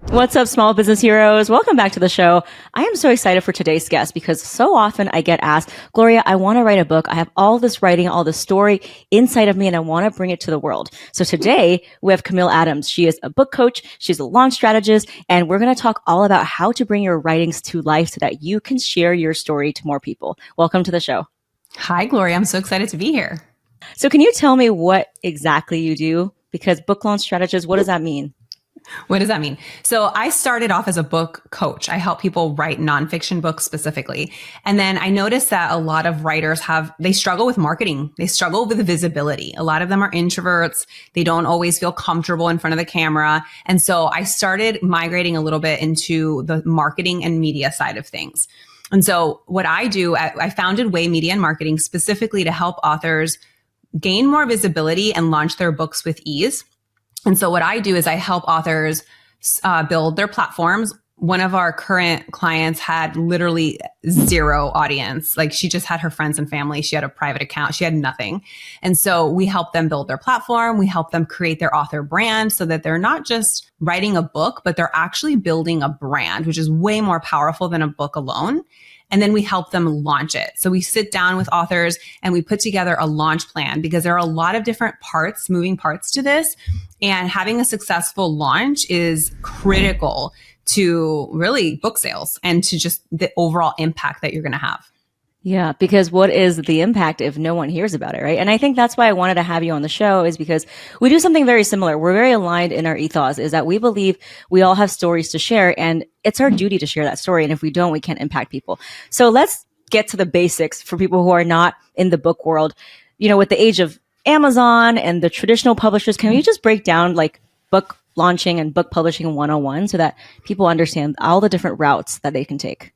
What's up, small business heroes? Welcome back to the show. I am so excited for today's guest because so often I get asked, Gloria, I want to write a book. I have all this writing, all this story inside of me, and I want to bring it to the world. So today we have Camille Adams. She is a book coach. She's a launch strategist, and we're going to talk all about how to bring your writings to life so that you can share your story to more people. Welcome to the show. Hi, Gloria. I'm so excited to be here. So can you tell me what exactly you do? Because book launch strategist, what does that mean? What does that mean? So I started off as a book coach. I help people write nonfiction books specifically. And then I noticed that a lot of writers they struggle with marketing. They struggle with visibility. A lot of them are introverts. They don't always feel comfortable in front of the camera. And so I started migrating a little bit into the marketing and media side of things. And so what I do, I founded Way Media and Marketing specifically to help authors gain more visibility and launch their books with ease. And so what I do is I help authors build their platforms. One of our current clients had literally zero audience. Like she just had her friends and family. She had a private account. She had nothing. And so we help them build their platform. We help them create their author brand so that they're not just writing a book, but they're actually building a brand, which is way more powerful than a book alone. And then we help them launch it. So we sit down with authors and we put together a launch plan because there are a lot of different moving parts to this. And having a successful launch is critical to really book sales and to just the overall impact that you're going to have. Yeah, because what is the impact if no one hears about it, right? And I think that's why I wanted to have you on the show is because we do something very similar. We're very aligned in our ethos is that we believe we all have stories to share and it's our duty to share that story. And if we don't, we can't impact people. So let's get to the basics for people who are not in the book world. You know, with the age of Amazon and the traditional publishers, can you just break down like book launching and book publishing 101 so that people understand all the different routes that they can take?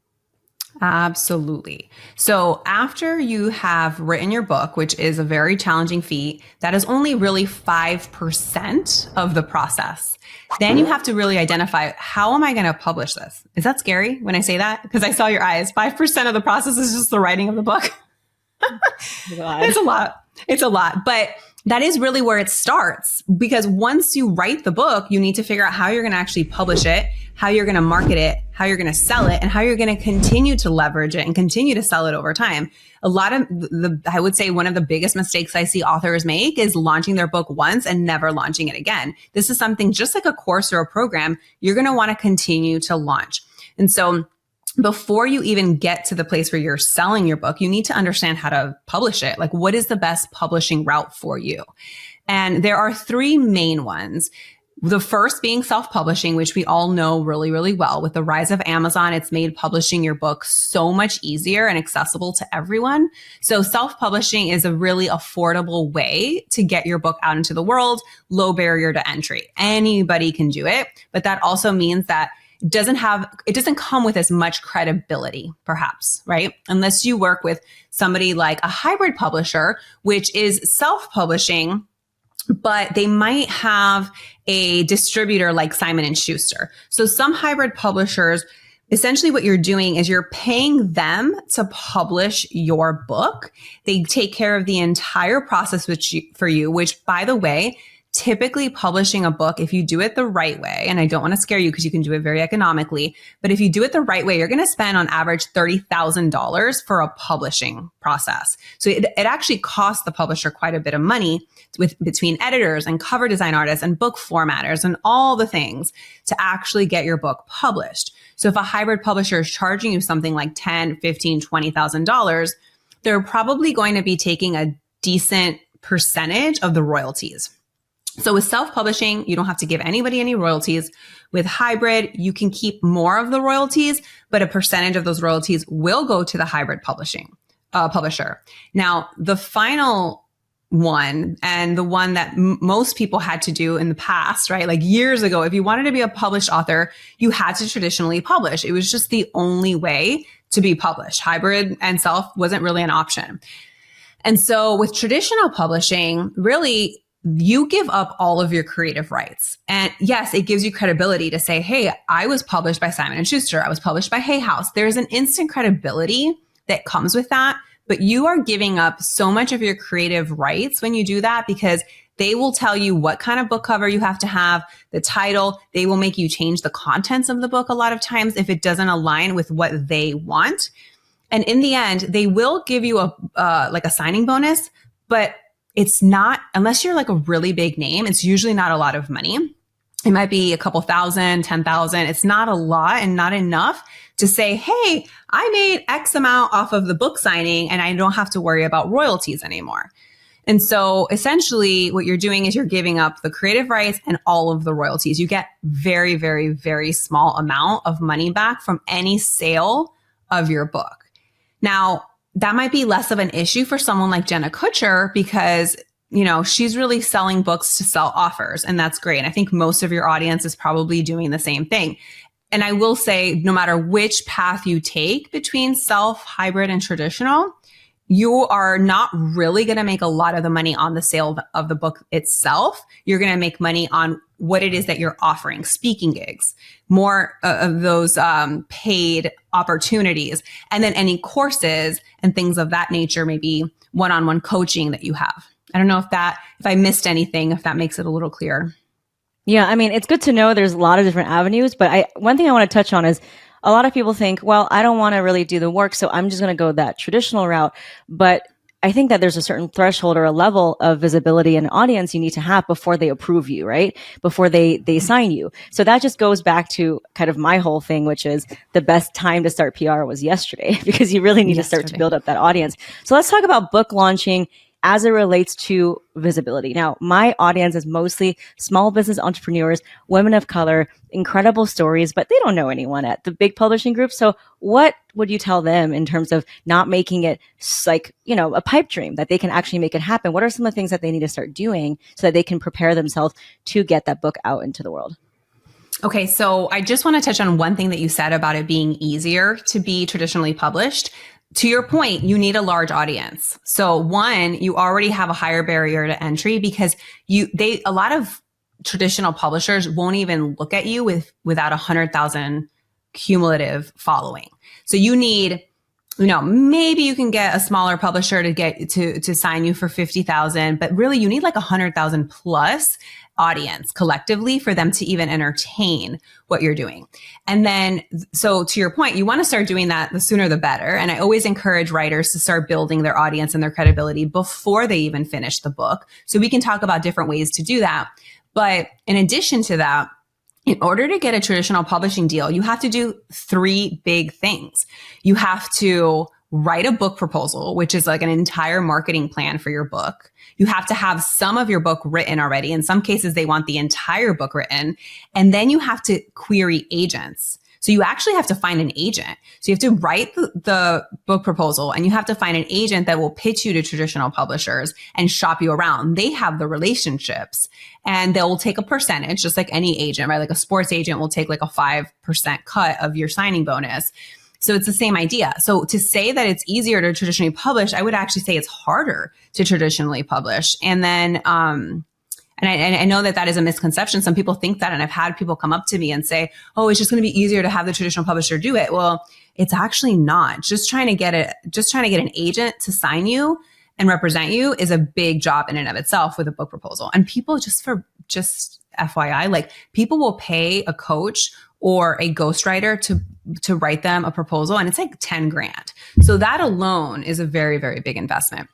Absolutely. So after you have written your book, which is a very challenging feat, that is only really 5% of the process. Then you have to really identify, how am I going to publish this? Is that scary when I say that? Because I saw your eyes. 5% of the process is just the writing of the book. It's a lot. It's a lot. But that is really where it starts, because once you write the book, you need to figure out how you're going to actually publish it, how you're going to market it, how you're going to sell it, and how you're going to continue to leverage it and continue to sell it over time. A lot of I would say one of the biggest mistakes I see authors make is launching their book once and never launching it again. This is something just like a course or a program, you're going to want to continue to launch. And so before you even get to the place where you're selling your book, you need to understand how to publish it. Like, what is the best publishing route for you? And there are three main ones. The first being self-publishing, which we all know really, really well. With the rise of Amazon, it's made publishing your book so much easier and accessible to everyone. So self-publishing is a really affordable way to get your book out into the world, low barrier to entry. Anybody can do it, but that also means that it doesn't come with as much credibility, perhaps, right? Unless you work with somebody like a hybrid publisher, which is self-publishing, but they might have a distributor like Simon & Schuster. So some hybrid publishers, essentially what you're doing is you're paying them to publish your book. They take care of the entire process for you, which, by the way, typically publishing a book, if you do it the right way, and I don't want to scare you because you can do it very economically, but if you do it the right way, you're going to spend on average $30,000 for a publishing process. So it actually costs the publisher quite a bit of money between editors and cover design artists and book formatters and all the things to actually get your book published. So if a hybrid publisher is charging you something like $10,000, $15,000, $20,000, they're probably going to be taking a decent percentage of the royalties. So with self-publishing, you don't have to give anybody any royalties. With hybrid, you can keep more of the royalties, but a percentage of those royalties will go to the hybrid publisher. Now, the final one, and the one that most people had to do in the past, right? Like years ago, if you wanted to be a published author, you had to traditionally publish. It was just the only way to be published. Hybrid and self wasn't really an option. And so with traditional publishing, really, you give up all of your creative rights. And yes, it gives you credibility to say, hey, I was published by Simon & Schuster. I was published by Hay House. There's an instant credibility that comes with that, but you are giving up so much of your creative rights when you do that, because They will tell you what kind of book cover you have to have, the title. They will make you change the contents of the book a lot of times if it doesn't align with what they want. And in the end, they will give you a signing bonus, but it's not, unless you're like a really big name, it's usually not a lot of money. It might be a couple thousand, 10,000. It's not a lot and not enough to say, hey, I made X amount off of the book signing and I don't have to worry about royalties anymore. And so essentially what you're doing is you're giving up the creative rights and all of the royalties. You get very, very, very small amount of money back from any sale of your book. Now, that might be less of an issue for someone like Jenna Kutcher because, you know, she's really selling books to sell offers, and that's great. And I think most of your audience is probably doing the same thing. And I will say, no matter which path you take between self, hybrid, and traditional, you are not really going to make a lot of the money on the sale of the book itself. You're going to make money on what it is that you're offering, speaking gigs, more of those paid opportunities, and then any courses and things of that nature, maybe one-on-one coaching that you have. I don't know if I missed anything, if that makes it a little clearer. Yeah, I mean, it's good to know there's a lot of different avenues, but one thing I want to touch on is a lot of people think, well, I don't want to really do the work, so I'm just going to go that traditional route. But I think that there's a certain threshold or a level of visibility and audience you need to have before they approve you, right? Before they sign you. So that just goes back to kind of my whole thing, which is the best time to start PR was yesterday, because you really need to start to build up that audience. So let's talk about book launching as it relates to visibility. Now, my audience is mostly small business entrepreneurs, women of color, incredible stories, but they don't know anyone at the big publishing group. So what would you tell them in terms of not making it like, you know, a pipe dream, that they can actually make it happen? What are some of the things that they need to start doing so that they can prepare themselves to get that book out into the world? Okay, so I just want to touch on one thing that you said about it being easier to be traditionally published. To your point, you need a large audience. So one, you already have a higher barrier to entry because a lot of traditional publishers won't even look at you without 100,000 cumulative following. So you need, you know, maybe you can get a smaller publisher to get to sign you for 50,000, but really you need like 100,000 plus audience collectively for them to even entertain what you're doing. And then, so to your point, you want to start doing that the sooner the better. And I always encourage writers to start building their audience and their credibility before they even finish the book. So we can talk about different ways to do that. But in addition to that, in order to get a traditional publishing deal, you have to do three big things. You have to write a book proposal, which is like an entire marketing plan for your book. You have to have some of your book written already. In some cases, they want the entire book written. And then you have to query agents. So you actually have to find an agent. So you have to write the book proposal and you have to find an agent that will pitch you to traditional publishers and shop you around. They have the relationships and they'll take a percentage, just like any agent, right? Like a sports agent will take like a 5% cut of your signing bonus. So it's the same idea. So to say that it's easier to traditionally publish, I would actually say it's harder to traditionally publish. And then, and I know that is a misconception. Some people think that, and I've had people come up to me and say, "Oh, it's just going to be easier to have the traditional publisher do it." Well, it's actually not. Just trying to get an agent to sign you and represent you is a big job in and of itself with a book proposal. And people, just FYI, like people will pay a coach or a ghostwriter to write them a proposal, and it's like 10 grand. So that alone is a very, very big investment.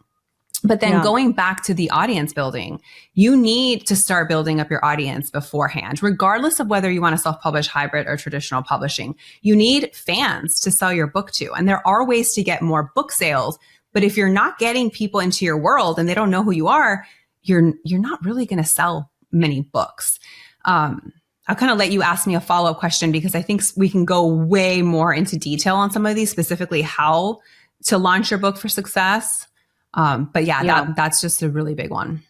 But then going back to the audience building, you need to start building up your audience beforehand, regardless of whether you want to self-publish, hybrid, or traditional publishing. You need fans to sell your book to. And there are ways to get more book sales. But if you're not getting people into your world and they don't know who you are, you're not really going to sell many books. I'll kind of let you ask me a follow-up question because I think we can go way more into detail on some of these, specifically how to launch your book for success. But that's just a really big one.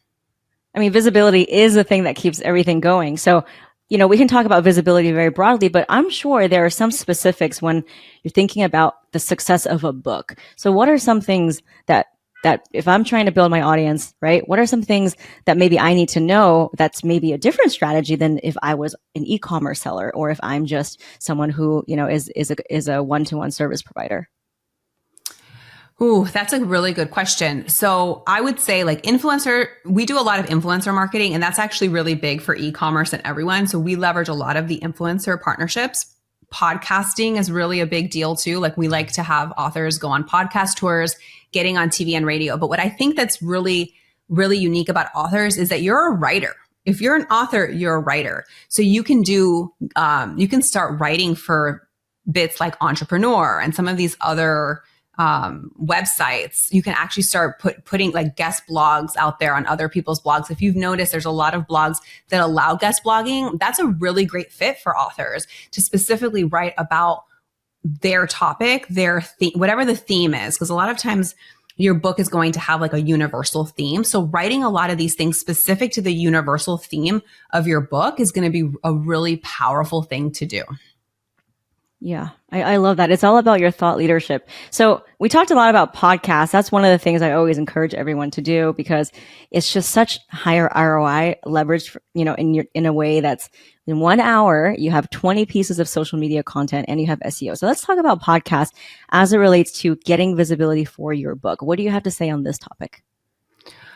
I mean, visibility is the thing that keeps everything going. So, you know, we can talk about visibility very broadly, but I'm sure there are some specifics when you're thinking about the success of a book. So what are some things that if I'm trying to build my audience, right, what are some things that maybe I need to know that's maybe a different strategy than if I was an e-commerce seller or if I'm just someone who, you know, is a one-to-one service provider? Ooh, that's a really good question. So I would say like influencer, we do a lot of influencer marketing, and that's actually really big for e-commerce and everyone. So we leverage a lot of the influencer partnerships. Podcasting is really a big deal too. Like we like to have authors go on podcast tours, getting on TV and radio. But what I think that's really, really unique about authors is that you're a writer. If you're an author, you're a writer. So you can you can start writing for bits like Entrepreneur and some of these other websites. You can actually start putting like guest blogs out there on other people's blogs. If you've noticed, there's a lot of blogs that allow guest blogging. That's a really great fit for authors to specifically write about their topic, their whatever the theme is. Because a lot of times your book is going to have like a universal theme. So writing a lot of these things specific to the universal theme of your book is going to be a really powerful thing to do. Yeah, I love that. It's all about your thought leadership. So we talked a lot about podcasts. That's one of the things I always encourage everyone to do because it's just such higher ROI leverage, in a way that's in 1 hour, you have 20 pieces of social media content and you have SEO. So let's talk about podcasts as it relates to getting visibility for your book. What do you have to say on this topic?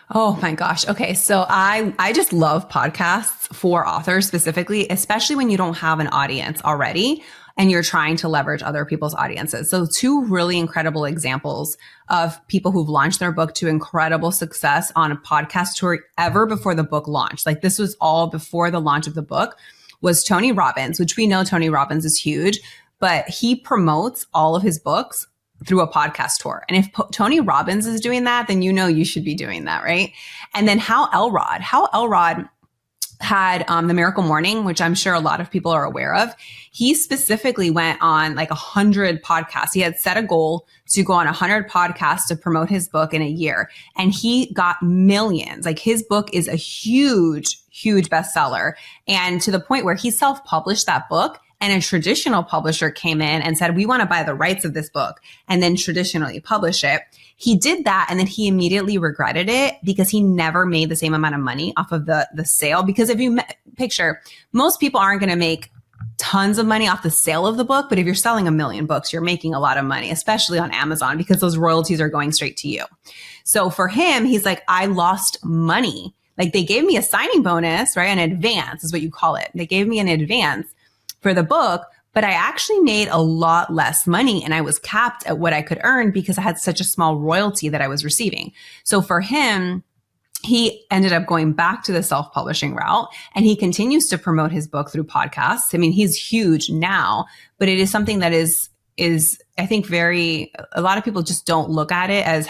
Oh my gosh. Okay. So I just love podcasts for authors specifically, especially when you don't have an audience already and you're trying to leverage other people's audiences. So two really incredible examples of people who've launched their book to incredible success on a podcast tour ever before the book launched. Like this was all before the launch of the book, was Tony Robbins, which we know Tony Robbins is huge, but he promotes all of his books through a podcast tour. And if Tony Robbins is doing that, then you should be doing that, right? And then Hal Elrod had the Miracle Morning, which I'm sure a lot of people are aware of. He specifically went on like 100 podcasts. He had set a goal to go on 100 podcasts to promote his book in a year. And he got millions. Like his book is a huge, huge bestseller. And to the point where he self-published that book. And a traditional publisher came in and said, we want to buy the rights of this book and then traditionally publish it. He did that. And then he immediately regretted it because he never made the same amount of money off of the sale. Because if you picture, most people aren't going to make tons of money off the sale of the book. But if you're selling 1 million books, you're making a lot of money, especially on Amazon, because those royalties are going straight to you. So for him, he's like, I lost money. Like they gave me a signing bonus, right? An advance is what you call it. They gave me an advance for the book, but I actually made a lot less money and I was capped at what I could earn because I had such a small royalty that I was receiving. So for him, he ended up going back to the self-publishing route and he continues to promote his book through podcasts. I mean, he's huge now, but it is something that is I think a lot of people just don't look at it as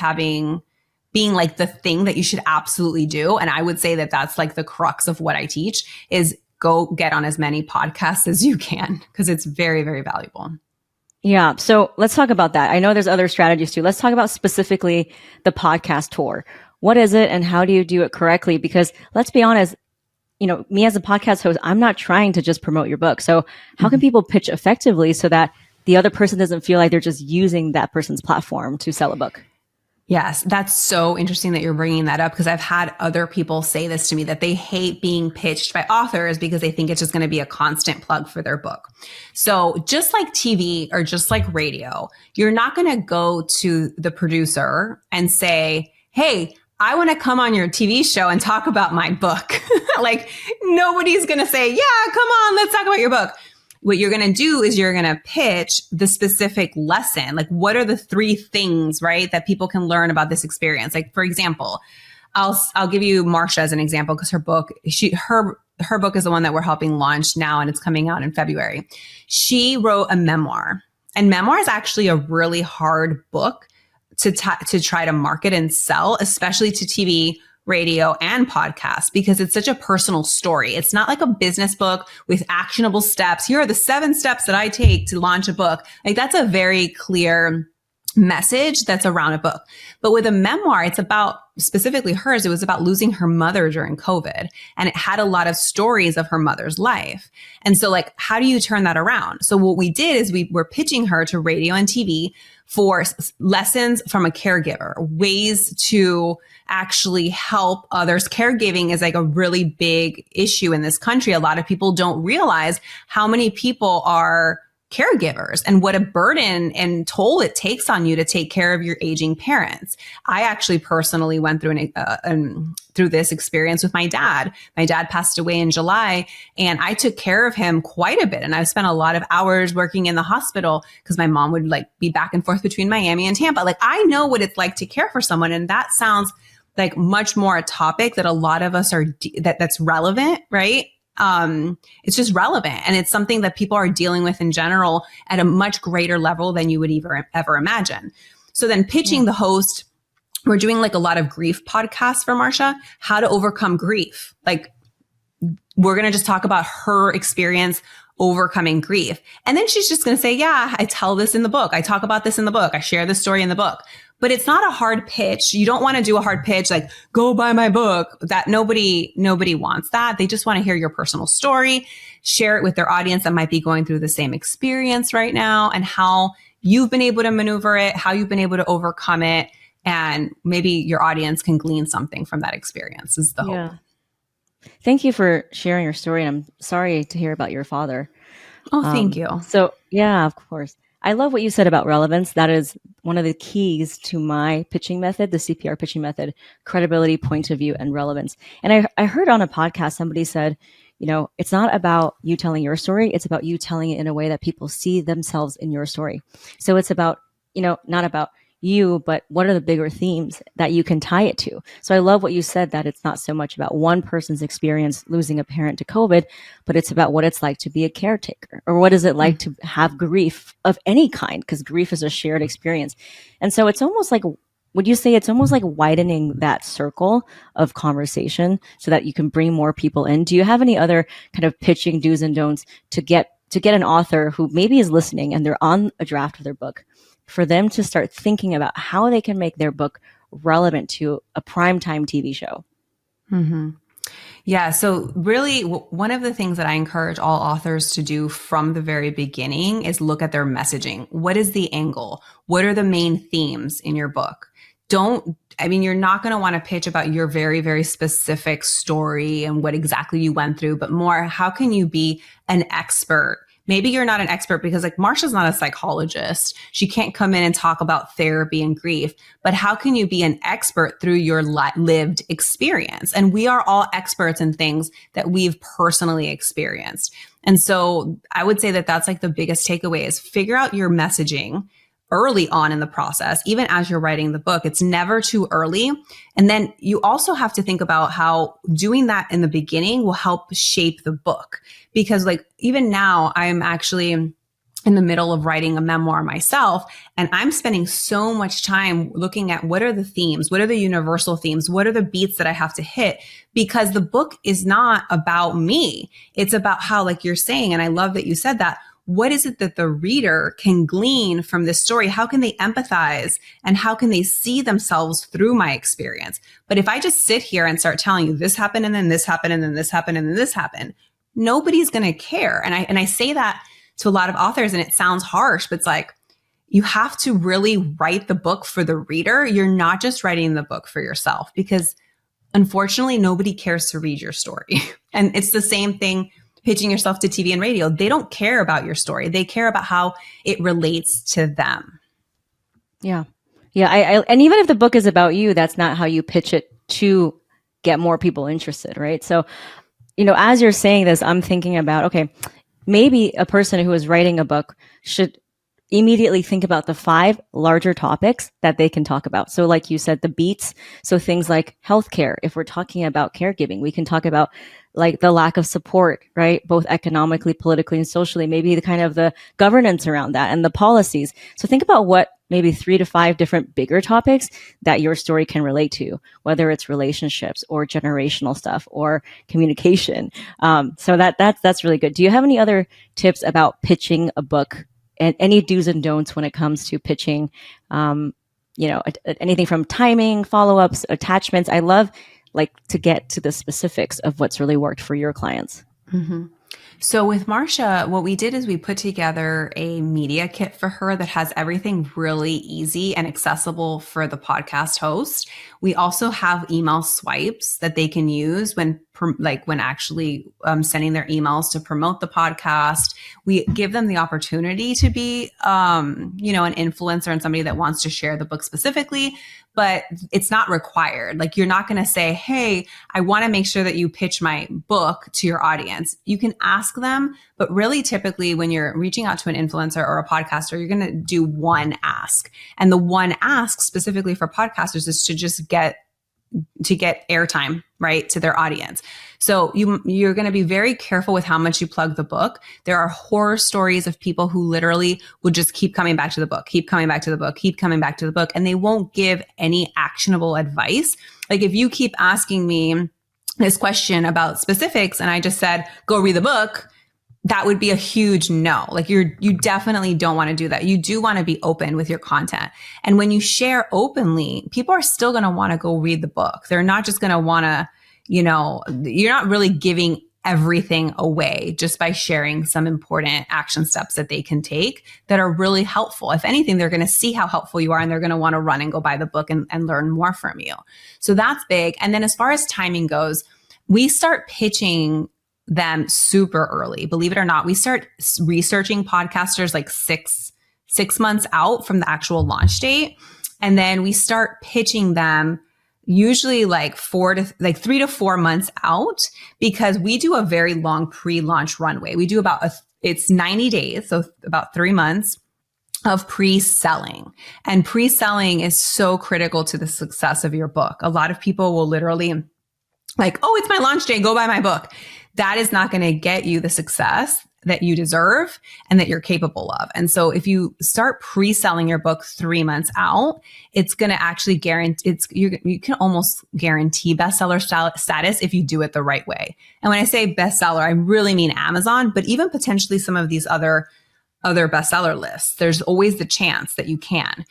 being like the thing that you should absolutely do. And I would say that that's like the crux of what I teach is go get on as many podcasts as you can because it's very, very valuable. Yeah. So let's talk about that. I know there's other strategies too. Let's talk about specifically the podcast tour. What is it and how do you do it correctly? Because let's be honest, me as a podcast host, I'm not trying to just promote your book. So how can people pitch effectively so that the other person doesn't feel like they're just using that person's platform to sell a book? Yes, that's so interesting that you're bringing that up because I've had other people say this to me that they hate being pitched by authors because they think it's just going to be a constant plug for their book. So just like TV or just like radio, you're not going to go to the producer and say, hey, I want to come on your TV show and talk about my book. Like nobody's going to say, yeah, come on, let's talk about your book. What you're going to do is you're going to pitch the specific lesson. Like what are the 3 things, right, that people can learn about this experience? Like, for example, I'll give you Marsha as an example because her book is the one that we're helping launch now and it's coming out in February. She wrote a memoir and memoir is actually a really hard book to try to market and sell, especially to TV, radio, and podcast, because it's such a personal story. It's not like a business book with actionable steps. Here are the 7 steps that I take to launch a book. Like that's a very clear message that's around a book. But with a memoir, it's about specifically hers. It was about losing her mother during COVID. And it had a lot of stories of her mother's life. And so like, how do you turn that around? So what we did is we were pitching her to radio and TV for lessons from a caregiver, ways to actually help others. Caregiving is like a really big issue in this country. A lot of people don't realize how many people are caregivers and what a burden and toll it takes on you to take care of your aging parents. I actually personally went through through this experience with my dad. My dad passed away in July, and I took care of him quite a bit. And I spent a lot of hours working in the hospital because my mom would like be back and forth between Miami and Tampa. Like, I know what it's like to care for someone. And that sounds like much more a topic that a lot of us are, that's relevant, right? It's just relevant. And it's something that people are dealing with in general at a much greater level than you would ever imagine. So then pitching the host, we're doing like a lot of grief podcasts for Marsha, how to overcome grief. Like, we're going to just talk about her experience overcoming grief. And then she's just going to say, yeah, I tell this in the book. I talk about this in the book. I share this story in the book. But it's not a hard pitch. You don't want to do a hard pitch like, go buy my book. That nobody wants that. They just want to hear your personal story, share it with their audience that might be going through the same experience right now, and how you've been able to maneuver it, how you've been able to overcome it. And maybe your audience can glean something from that experience is the hope. Thank you for sharing your story. And I'm sorry to hear about your father. Oh, thank you. So yeah, of course. I love what you said about relevance. That is one of the keys to my pitching method, the CPR pitching method: credibility, point of view, and relevance. And I heard on a podcast, somebody said, it's not about you telling your story. It's about you telling it in a way that people see themselves in your story. So it's about, not about you, but what are the bigger themes that you can tie it to? So I love what you said, that it's not so much about one person's experience losing a parent to COVID, but it's about what it's like to be a caretaker, or what is it like to have grief of any kind, because grief is a shared experience. And so it's almost like, would you say it's almost like widening that circle of conversation so that you can bring more people in? Do you have any other kind of pitching do's and don'ts to get an author who maybe is listening and they're on a draft of their book, for them to start thinking about how they can make their book relevant to a primetime TV show? Mm-hmm. Yeah. So really, one of the things that I encourage all authors to do from the very beginning is look at their messaging. What is the angle? What are the main themes in your book? You're not going to want to pitch about your very, very specific story and what exactly you went through, but more, how can you be an expert? Maybe you're not an expert because like Marsha's not a psychologist. She can't come in and talk about therapy and grief, but how can you be an expert through your lived experience? And we are all experts in things that we've personally experienced. And so I would say that that's like the biggest takeaway is figure out your messaging early on in the process, even as you're writing the book. It's never too early. And then you also have to think about how doing that in the beginning will help shape the book. Because like even now, I'm actually in the middle of writing a memoir myself, and I'm spending so much time looking at what are the themes, what are the universal themes, what are the beats that I have to hit, because the book is not about me. It's about how, like you're saying, and I love that you said that, what is it that the reader can glean from this story? How can they empathize, and how can they see themselves through my experience? But if I just sit here and start telling you this happened and then this happened and then this happened and then this happened, nobody's going to care. And I say that to a lot of authors, and it sounds harsh, but it's like, you have to really write the book for the reader. You're not just writing the book for yourself, because unfortunately, nobody cares to read your story. And it's the same thing pitching yourself to TV and radio. They don't care about your story. They care about how it relates to them. Yeah. Yeah. And even if the book is about you, that's not how you pitch it to get more people interested, right? So, as you're saying this, I'm thinking about, okay, maybe a person who is writing a book should immediately think about the 5 larger topics that they can talk about. So like you said, the beats. So things like healthcare. If we're talking about caregiving, we can talk about like the lack of support, right? Both economically, politically, and socially, maybe the kind of the governance around that and the policies. So think about what maybe 3 to 5 different bigger topics that your story can relate to, whether it's relationships or generational stuff or communication. So that's really good. Do you have any other tips about pitching a book, and any do's and don'ts when it comes to pitching? Anything from timing, follow-ups, attachments. I love to get to the specifics of what's really worked for your clients. Mm-hmm. So with Marsha, what we did is we put together a media kit for her that has everything really easy and accessible for the podcast host. We also have email swipes that they can use when like when actually sending their emails to promote the podcast. We give them the opportunity to be, an influencer and somebody that wants to share the book specifically, but it's not required. Like you're not going to say, hey, I want to make sure that you pitch my book to your audience. You can ask them, but really typically when you're reaching out to an influencer or a podcaster, you're going to do one ask. And the one ask specifically for podcasters is to just get airtime, right, to their audience. So you're going to be very careful with how much you plug the book. There are horror stories of people who literally would just keep coming back to the book, keep coming back to the book, keep coming back to the book, and they won't give any actionable advice. Like if you keep asking me this question about specifics and I just said, go read the book, that would be a huge no. Like you definitely don't want to do that. You do want to be open with your content. And when you share openly, people are still going to want to go read the book. They're not just going to want to, you're not really giving everything away just by sharing some important action steps that they can take that are really helpful. If anything, they're going to see how helpful you are and they're going to want to run and go buy the book and learn more from you. So that's big. And then as far as timing goes, we start pitching them super early. Believe it or not, we start researching podcasters like six months out from the actual launch date. And then we start pitching them usually like 3 to 4 months out, because we do a very long pre-launch runway. We do it's 90 days. So about 3 months of pre-selling, and pre-selling is so critical to the success of your book. A lot of people will literally like, oh, it's my launch day, go buy my book. That is not going to get you the success that you deserve and that you're capable of. And so if you start pre-selling your book 3 months out, it's going to actually guarantee, you can almost guarantee bestseller status if you do it the right way. And when I say bestseller, I really mean Amazon, but even potentially some of these other bestseller lists. There's always the chance that you can.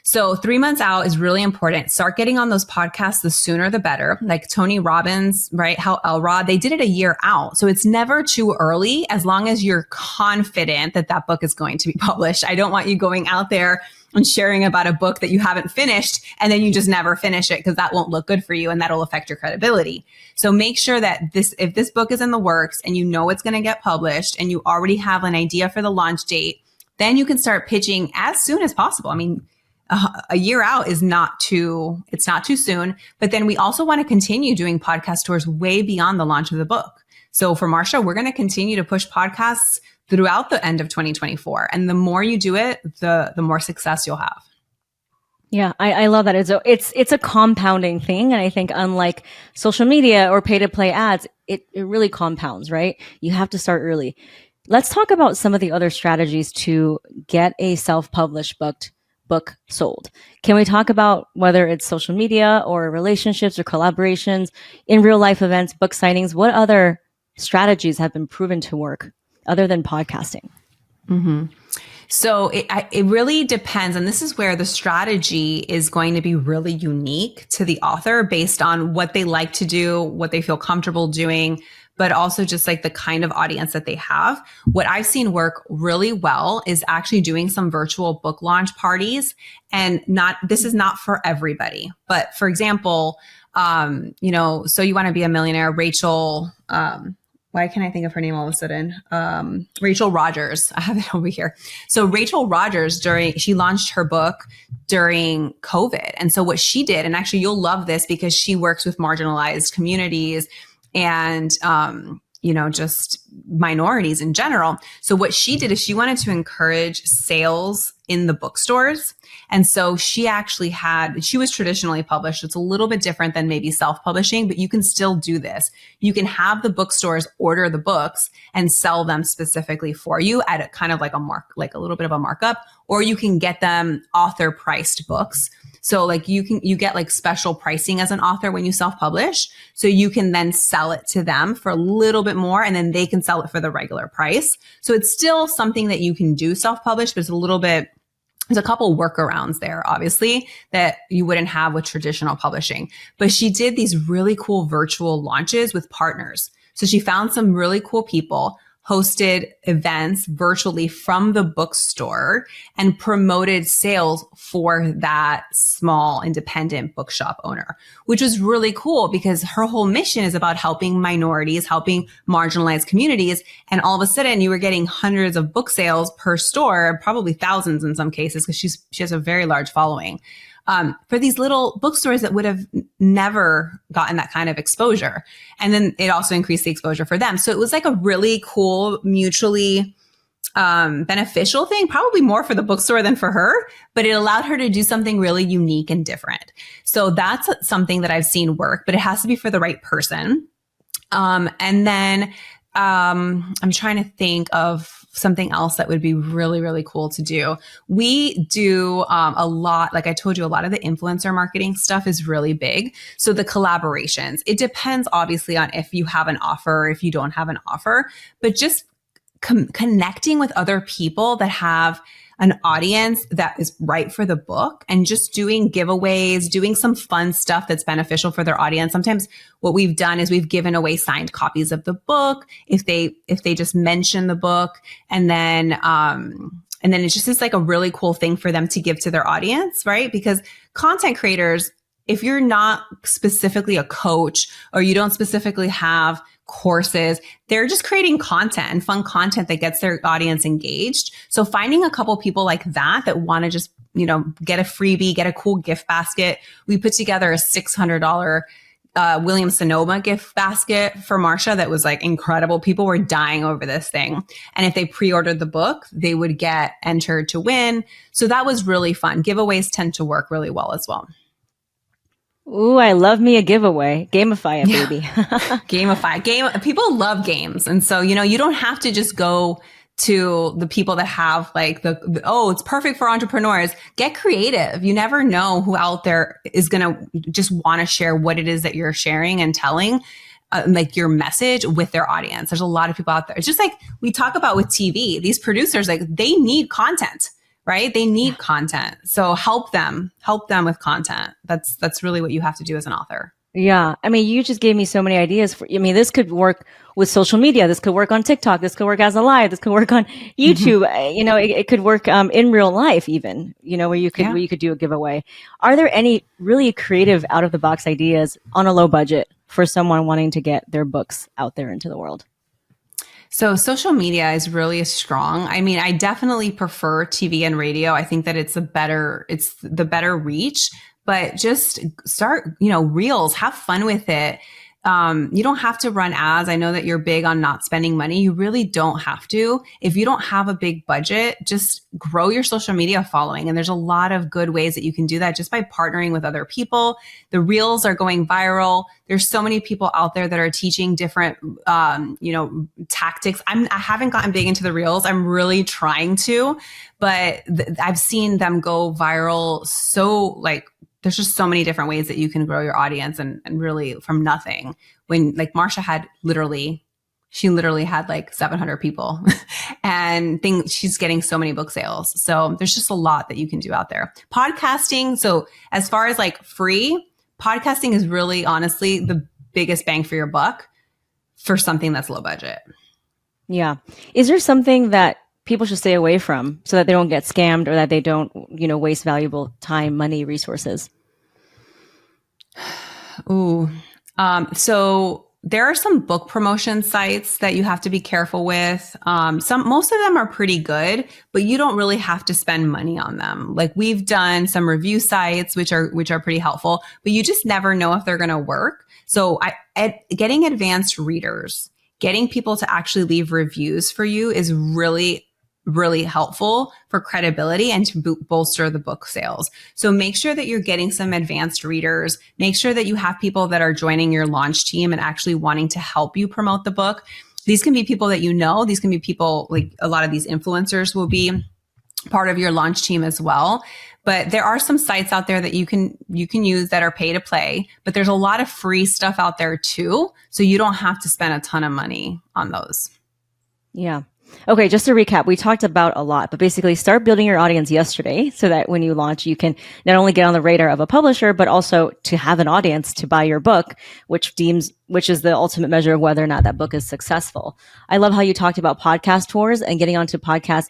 So 3 months out is really important. Start getting on those podcasts, the sooner the better. Like Tony Robbins, right? Hal Elrod, they did it a year out. So it's never too early as long as you're confident that that book is going to be published. I don't want you going out there and sharing about a book that you haven't finished and then you just never finish it, because that won't look good for you and that'll affect your credibility. So make sure that if this book is in the works and you know it's going to get published and you already have an idea for the launch date, then you can start pitching as soon as possible. I mean, a year out is it's not too soon, but then we also want to continue doing podcast tours way beyond the launch of the book. So for Marsha, we're going to continue to push podcasts throughout the end of 2024. And the more you do it, the more success you'll have. Yeah, I love that. It's a compounding thing. And I think unlike social media or pay to play ads, it really compounds, right? You have to start early. Let's talk about some of the other strategies to get a self-published book sold. Can we talk about whether it's social media or relationships or collaborations, in real life events, book signings? What other strategies have been proven to work other than podcasting? Mm-hmm. So it really depends. And this is where the strategy is going to be really unique to the author based on what they like to do, what they feel comfortable doing, but also just like the kind of audience that they have. What I've seen work really well is actually doing some virtual book launch parties. And this is not for everybody, but for example, so you want to be a millionaire, Rachel, why can't I think of her name all of a sudden? Rachel Rogers. I have it over here. So Rachel Rogers, she launched her book during COVID. And so what she did, and actually you'll love this because she works with marginalized communities and, just minorities in general. So what she did is she wanted to encourage sales in the bookstores. And so she was traditionally published. It's a little bit different than maybe self-publishing, but you can still do this. You can have the bookstores order the books and sell them specifically for you at a kind of like a little bit of a markup, or you can get them author priced books. So like you get like special pricing as an author when you self-publish. So you can then sell it to them for a little bit more and then they can sell it for the regular price. So it's still something that you can do self-publish, but there's a couple workarounds there, obviously, that you wouldn't have with traditional publishing. But she did these really cool virtual launches with partners. So she found some really cool people, hosted events virtually from the bookstore and promoted sales for that small independent bookshop owner, which was really cool because her whole mission is about helping minorities, helping marginalized communities. And all of a sudden you were getting hundreds of book sales per store, probably thousands in some cases, because she has a very large following. For these little bookstores that would have never gotten that kind of exposure. And then it also increased the exposure for them. So it was like a really cool, mutually beneficial thing, probably more for the bookstore than for her, but it allowed her to do something really unique and different. So that's something that I've seen work, but it has to be for the right person. And then I'm trying to think of something else that would be really, really cool to do. We do a lot, like I told you, a lot of the influencer marketing stuff is really big. So the collaborations, it depends obviously on if you have an offer or if you don't have an offer, but just connecting with other people that have an audience that is right for the book and just doing giveaways, doing some fun stuff that's beneficial for their audience. Sometimes what we've done is we've given away signed copies of the book if they just mention the book, and then it's just like a really cool thing for them to give to their audience, right? Because content creators, if you're not specifically a coach or you don't specifically have courses, they're just creating content and fun content that gets their audience engaged. So finding a couple people like that want to just, get a freebie, get a cool gift basket. We put together a $600 Williams Sonoma gift basket for Marsha that was like incredible. People were dying over this thing. And if they pre-ordered the book, they would get entered to win. So that was really fun. Giveaways tend to work really well as well. Ooh, I love me a giveaway. Gamify it, baby. Gamify. People love games. And so, you don't have to just go to the people that have like it's perfect for entrepreneurs. Get creative. You never know who out there is going to just want to share what it is that you're sharing and telling, like your message with their audience. There's a lot of people out there. It's just like we talk about with TV, these producers, like they need content. Right? They need content. So help them with content. That's really what you have to do as an author. Yeah. I mean, you just gave me so many ideas this could work with social media. This could work on TikTok. This could work as a live. This could work on YouTube. Mm-hmm. It could work in real life even, where you could do a giveaway. Are there any really creative out of the box ideas on a low budget for someone wanting to get their books out there into the world? So social media is really strong. I mean, I definitely prefer TV and radio. I think that it's the better reach, but just start, reels, have fun with it. You don't have to run ads. I know that you're big on not spending money. You really don't have to. If you don't have a big budget, just grow your social media following. And there's a lot of good ways that you can do that just by partnering with other people. The reels are going viral. There's so many people out there that are teaching different, tactics. I haven't gotten big into the reels. I'm really trying to, but I've seen them go viral. So there's just so many different ways that you can grow your audience and really from nothing. When like Marsha she literally had like 700 people and she's getting so many book sales. So there's just a lot that you can do out there. Podcasting. So as far as like free, podcasting is really honestly the biggest bang for your buck for something that's low budget. Yeah. Is there something that people should stay away from so that they don't get scammed or that they don't, waste valuable time, money, resources? Ooh. So there are some book promotion sites that you have to be careful with. Most of them are pretty good, but you don't really have to spend money on them. Like we've done some review sites, which are pretty helpful, but you just never know if they're going to work. So getting advanced readers, getting people to actually leave reviews for you is really, really helpful for credibility and to bolster the book sales. So make sure that you're getting some advanced readers. Make sure that you have people that are joining your launch team and actually wanting to help you promote the book. These can be people that these can be people like a lot of these influencers will be part of your launch team as well. But there are some sites out there that you can use that are pay to play, but there's a lot of free stuff out there too. So you don't have to spend a ton of money on those. Yeah. Okay, just to recap, we talked about a lot, but basically start building your audience yesterday so that when you launch, you can not only get on the radar of a publisher, but also to have an audience to buy your book, which is the ultimate measure of whether or not that book is successful. I love how you talked about podcast tours and getting onto podcasts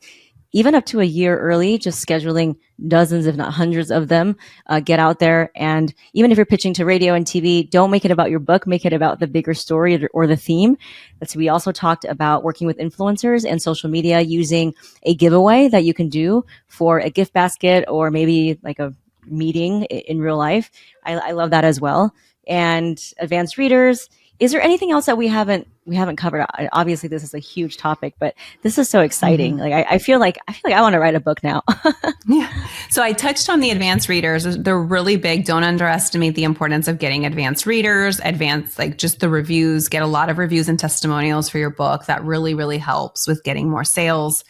even up to a year early, just scheduling dozens, if not hundreds of them, get out there. And even if you're pitching to radio and TV, don't make it about your book, make it about the bigger story or the theme. So we also talked about working with influencers and social media using a giveaway that you can do for a gift basket or maybe like a meeting in real life. I love that as well. And advanced readers. Is there anything else that we haven't covered? Obviously, this is a huge topic, but this is so exciting. Mm-hmm. Like I feel like I want to write a book now. Yeah. So I touched on the advanced readers. They're really big. Don't underestimate the importance of getting advanced readers, like just the reviews, get a lot of reviews and testimonials for your book. That really, really helps with getting more sales.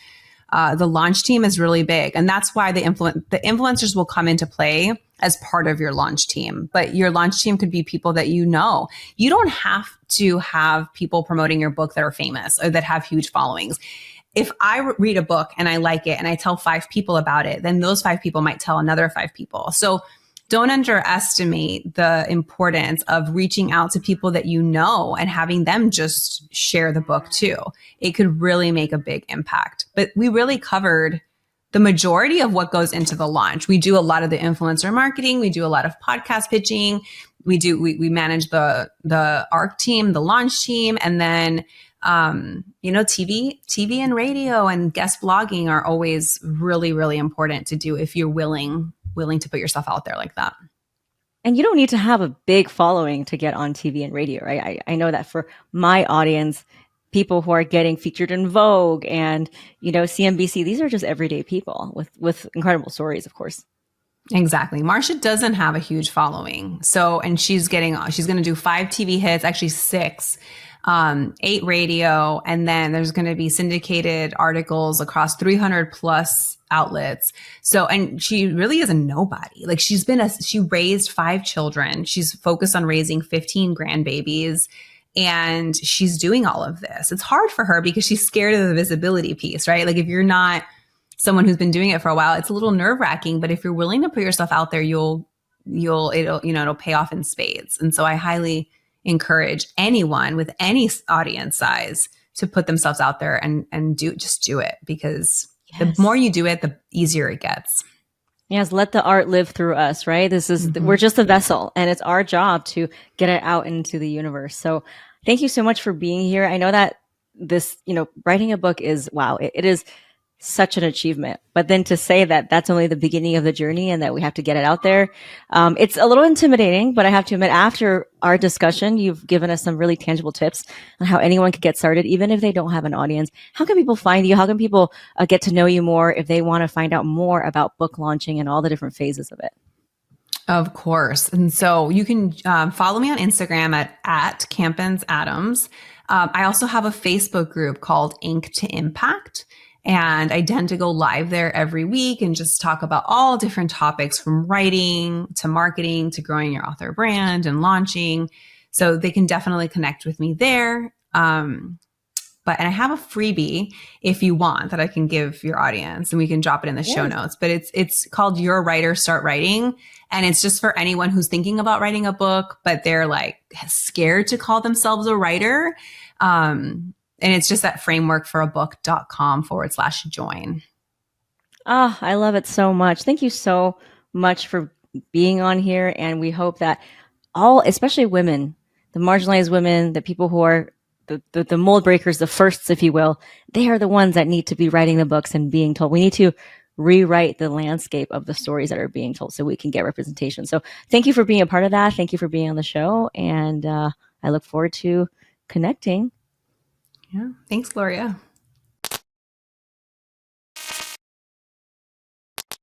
The launch team is really big. And that's why the influencers will come into play as part of your launch team. But your launch team could be people that you know. You don't have to have people promoting your book that are famous or that have huge followings. If I read a book and I like it and I tell 5 people about it, then those 5 people might tell another 5 people. So don't underestimate the importance of reaching out to people that you know and having them just share the book too. It could really make a big impact. But we really covered the majority of what goes into the launch. We do a lot of the influencer marketing. We do a lot of podcast pitching. We manage the ARC team, the launch team, and then TV and radio and guest blogging are always really, really important to do if you're willing to put yourself out there like that. And you don't need to have a big following to get on TV and radio, right? I know that for my audience, people who are getting featured in Vogue and, CNBC, these are just everyday people with incredible stories, of course. Exactly. Marsha doesn't have a huge following. So, and she's going to do 5 TV hits, actually 6, 8 radio. And then there's going to be syndicated articles across 300 plus outlets. So, and she really is a nobody. Like she raised 5 children. She's focused on raising 15 grandbabies. And she's doing all of this. It's hard for her because she's scared of the visibility piece, right? Like if you're not someone who's been doing it for a while, it's a little nerve-wracking, but if you're willing to put yourself out there, it'll pay off in spades. And so I highly encourage anyone with any audience size to put themselves out there and do it, because the more you do it, the easier it gets. Yes, let the art live through us, right? We're just a vessel, and it's our job to get it out into the universe. So thank you so much for being here. I know that this, writing a book is, wow, it is such an achievement. But then to say that that's only the beginning of the journey and that we have to get it out there, it's a little intimidating, but I have to admit, after our discussion, you've given us some really tangible tips on how anyone could get started, even if they don't have an audience. How can people find you? How can people get to know you more if they want to find out more about book launching and all the different phases of it? Of course. And so you can follow me on Instagram at Camille Adams. I also have a Facebook group called Ink to Impact. And I tend to go live there every week and just talk about all different topics, from writing to marketing to growing your author brand and launching. So they can definitely connect with me there. And I have a freebie if you want that I can give your audience, and we can drop it in the show notes. But it's called Your Writer Start Writing. And it's just for anyone who's thinking about writing a book, but they're like scared to call themselves a writer. And it's just that framework for a book.com/join. Oh, I love it so much. Thank you so much for being on here. And we hope that especially women, the marginalized women, the people who are the mold breakers, the firsts, if you will, they are the ones that need to be writing the books and being told. We need to rewrite the landscape of the stories that are being told so we can get representation. So thank you for being a part of that. Thank you for being on the show. And I look forward to connecting. Yeah. Thanks, Gloria.